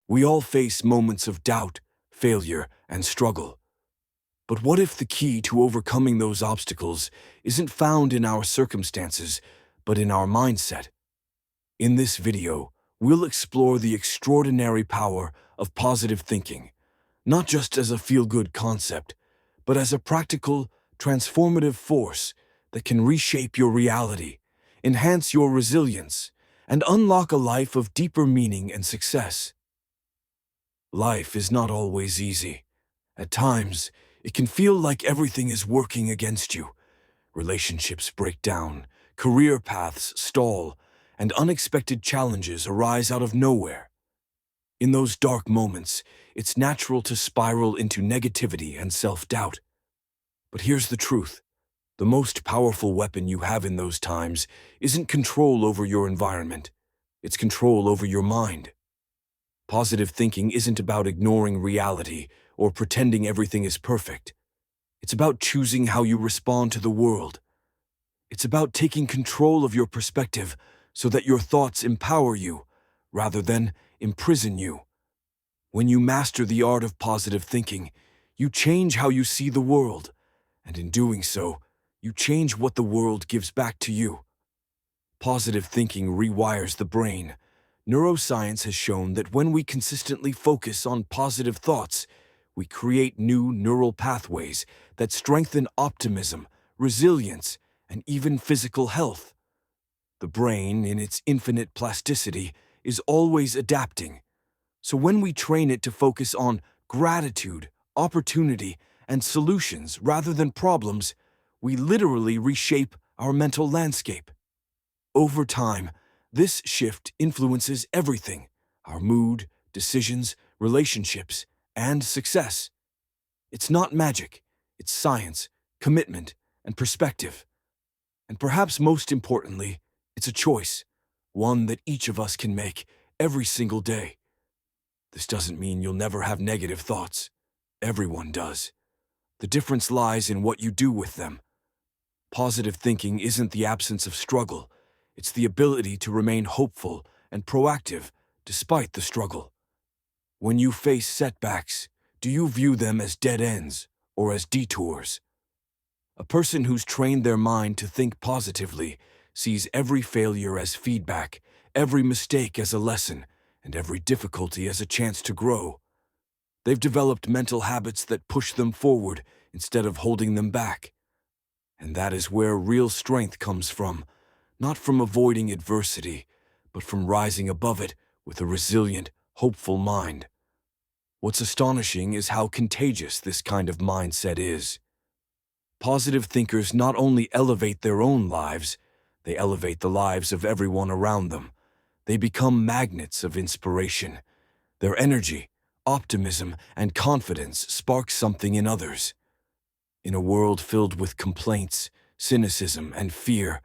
We all face moments of doubt, failure, and struggle. But what if the key to overcoming those obstacles isn't found in our circumstances, but in our mindset? In this video, we'll explore the extraordinary power of positive thinking, not just as a feel-good concept, but as a practical, transformative force that can reshape your reality, enhance your resilience, and unlock a life of deeper meaning and success. Life is not always easy. At times, it can feel like everything is working against you. Relationships break down, career paths stall, and unexpected challenges arise out of nowhere. In those dark moments, it's natural to spiral into negativity and self-doubt. But here's the truth. The most powerful weapon you have in those times isn't control over your environment. It's control over your mind. Positive thinking isn't about ignoring reality or pretending everything is perfect. It's about choosing how you respond to the world. It's about taking control of your perspective so that your thoughts empower you, rather than imprison you. When you master the art of positive thinking, you change how you see the world, and in doing so, you change what the world gives back to you. Positive thinking rewires the brain. Neuroscience has shown that when we consistently focus on positive thoughts, we create new neural pathways that strengthen optimism, resilience, and even physical health. The brain, in its infinite plasticity, is always adapting. So when we train it to focus on gratitude, opportunity, and solutions rather than problems, we literally reshape our mental landscape. Over time, this shift influences everything: our mood, decisions, relationships, and success. It's not magic, it's science, commitment, and perspective. And perhaps most importantly, it's a choice, one that each of us can make every single day. This doesn't mean you'll never have negative thoughts. Everyone does. The difference lies in what you do with them. Positive thinking isn't the absence of struggle. It's the ability to remain hopeful and proactive despite the struggle. When you face setbacks, do you view them as dead ends or as detours? A person who's trained their mind to think positively sees every failure as feedback, every mistake as a lesson, and every difficulty as a chance to grow. They've developed mental habits that push them forward instead of holding them back. And that is where real strength comes from, not from avoiding adversity, but from rising above it with a resilient, hopeful mind. What's astonishing is how contagious this kind of mindset is. Positive thinkers not only elevate their own lives, they elevate the lives of everyone around them. They become magnets of inspiration. Their energy, optimism, and confidence spark something in others. In a world filled with complaints, cynicism, and fear,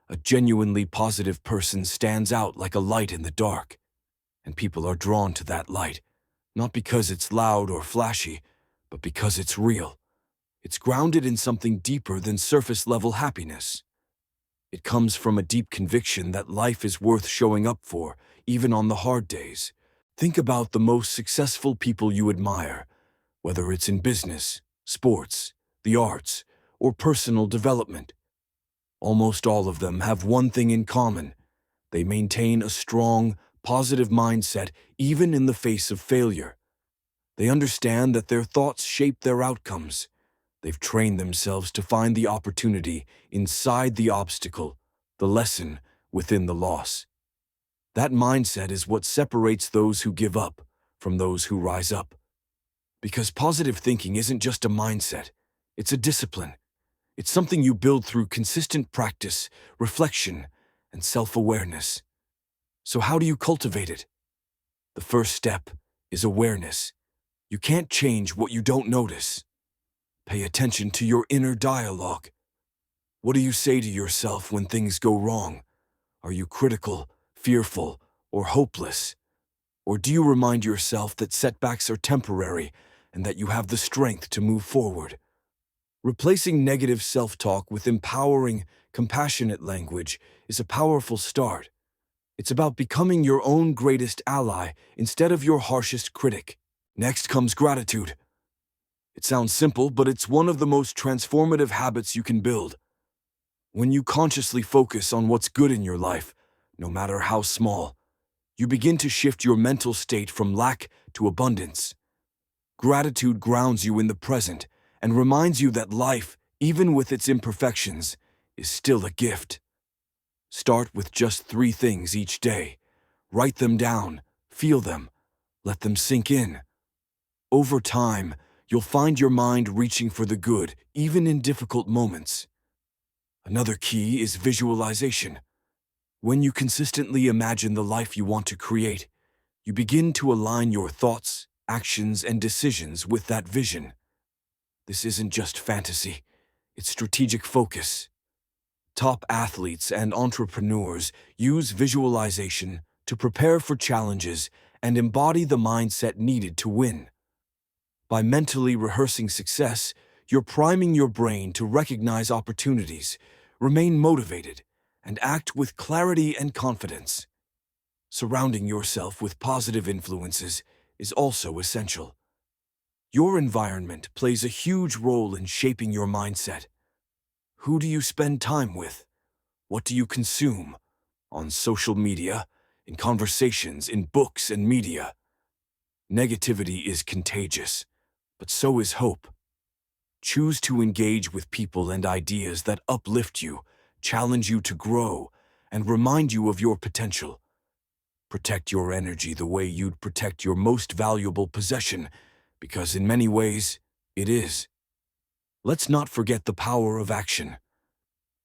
a genuinely positive person stands out like a light in the dark. And people are drawn to that light, not because it's loud or flashy, but because it's real. It's grounded in something deeper than surface-level happiness. It comes from a deep conviction that life is worth showing up for, even on the hard days. Think about the most successful people you admire, whether it's in business, sports, the arts, or personal development. Almost all of them have one thing in common. They maintain a strong, positive mindset even in the face of failure. They understand that their thoughts shape their outcomes. They've trained themselves to find the opportunity inside the obstacle, the lesson within the loss. That mindset is what separates those who give up from those who rise up. Because positive thinking isn't just a mindset, it's a discipline. It's something you build through consistent practice, reflection, and self-awareness. So how do you cultivate it? The first step is awareness. You can't change what you don't notice. Pay attention to your inner dialogue. What do you say to yourself when things go wrong? Are you critical, fearful, or hopeless? Or do you remind yourself that setbacks are temporary and that you have the strength to move forward? Replacing negative self-talk with empowering, compassionate language is a powerful start. It's about becoming your own greatest ally instead of your harshest critic. Next comes gratitude. It sounds simple, but it's one of the most transformative habits you can build. When you consciously focus on what's good in your life, no matter how small, you begin to shift your mental state from lack to abundance. Gratitude grounds you in the present and reminds you that life, even with its imperfections, is still a gift. Start with just 3 things each day. Write them down, feel them, let them sink in. Over time, you'll find your mind reaching for the good, even in difficult moments. Another key is visualization. When you consistently imagine the life you want to create, you begin to align your thoughts, actions, and decisions with that vision. This isn't just fantasy, it's strategic focus. Top athletes and entrepreneurs use visualization to prepare for challenges and embody the mindset needed to win. By mentally rehearsing success, you're priming your brain to recognize opportunities, remain motivated, and act with clarity and confidence. Surrounding yourself with positive influences is also essential. Your environment plays a huge role in shaping your mindset. Who do you spend time with? What do you consume? On social media, in conversations, in books and media. Negativity is contagious, but so is hope. Choose to engage with people and ideas that uplift you, challenge you to grow, and remind you of your potential. Protect your energy the way you'd protect your most valuable possession, because in many ways, it is. Let's not forget the power of action.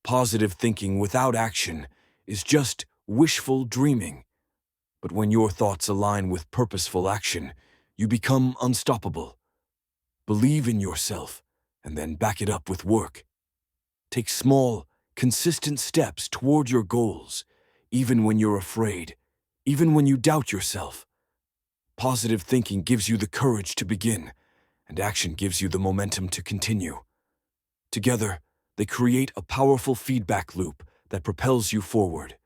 Positive thinking without action is just wishful dreaming. But when your thoughts align with purposeful action, you become unstoppable. Believe in yourself, and then back it up with work. Take small, consistent steps toward your goals, even when you're afraid, even when you doubt yourself. Positive thinking gives you the courage to begin, and action gives you the momentum to continue. Together, they create a powerful feedback loop that propels you forward.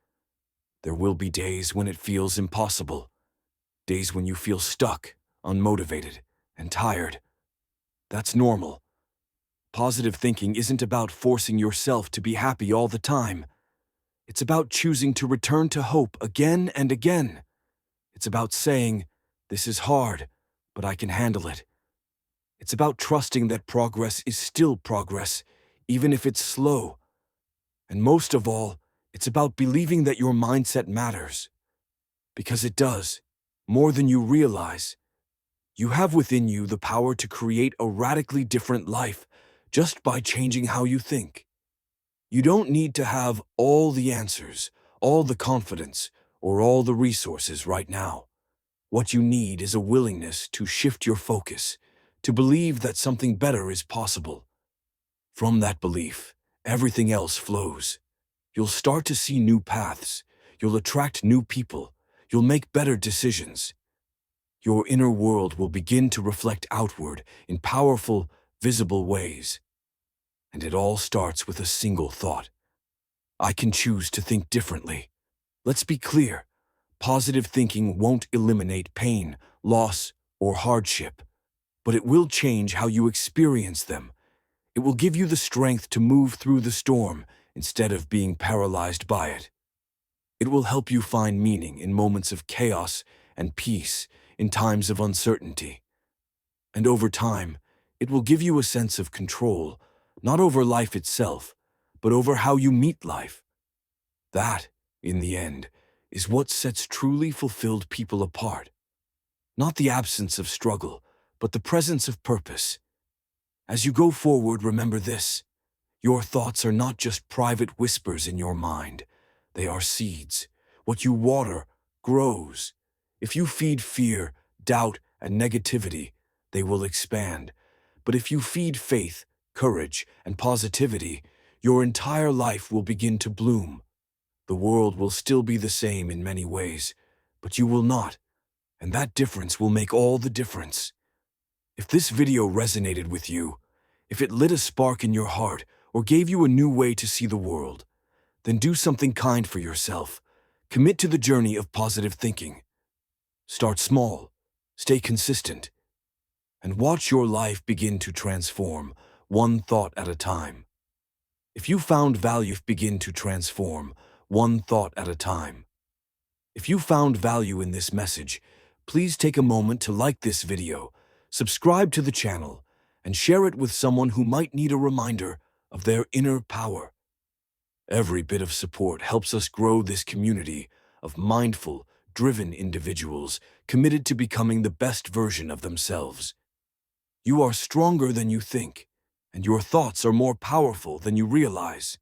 There will be days when it feels impossible, days when you feel stuck, unmotivated, and tired. That's normal. Positive thinking isn't about forcing yourself to be happy all the time. It's about choosing to return to hope again and again. It's about saying, "This is hard, but I can handle it." It's about trusting that progress is still progress, even if it's slow. And most of all, it's about believing that your mindset matters. Because it does, more than you realize. You have within you the power to create a radically different life just by changing how you think. You don't need to have all the answers, all the confidence, or all the resources right now. What you need is a willingness to shift your focus, to believe that something better is possible. From that belief, everything else flows. You'll start to see new paths, you'll attract new people, you'll make better decisions. Your inner world will begin to reflect outward in powerful, visible ways. And it all starts with a single thought. I can choose to think differently. Let's be clear. Positive thinking won't eliminate pain, loss, or hardship, but it will change how you experience them. It will give you the strength to move through the storm instead of being paralyzed by it. It will help you find meaning in moments of chaos and peace, in times of uncertainty. And over time, it will give you a sense of control, not over life itself, but over how you meet life. That, in the end, is what sets truly fulfilled people apart. Not the absence of struggle, but the presence of purpose. As you go forward, remember this. Your thoughts are not just private whispers in your mind. They are seeds. What you water grows. If you feed fear, doubt, and negativity, they will expand. But if you feed faith, courage, and positivity, your entire life will begin to bloom. The world will still be the same in many ways, but you will not, and that difference will make all the difference. If this video resonated with you, if it lit a spark in your heart or gave you a new way to see the world, then do something kind for yourself. Commit to the journey of positive thinking. Start small, stay consistent, and watch your life begin to transform, one thought at a time. If you found value, begin to transform, one thought at a time. If you found value in this message, please take a moment to like this video, subscribe to the channel, and share it with someone who might need a reminder of their inner power. Every bit of support helps us grow this community of mindful, driven individuals committed to becoming the best version of themselves. You are stronger than you think, and your thoughts are more powerful than you realize.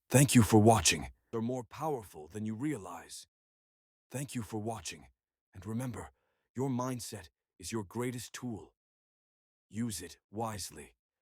Thank you for watching. They're more powerful than you realize. Thank you for watching, and remember, your mindset is your greatest tool. Use it wisely.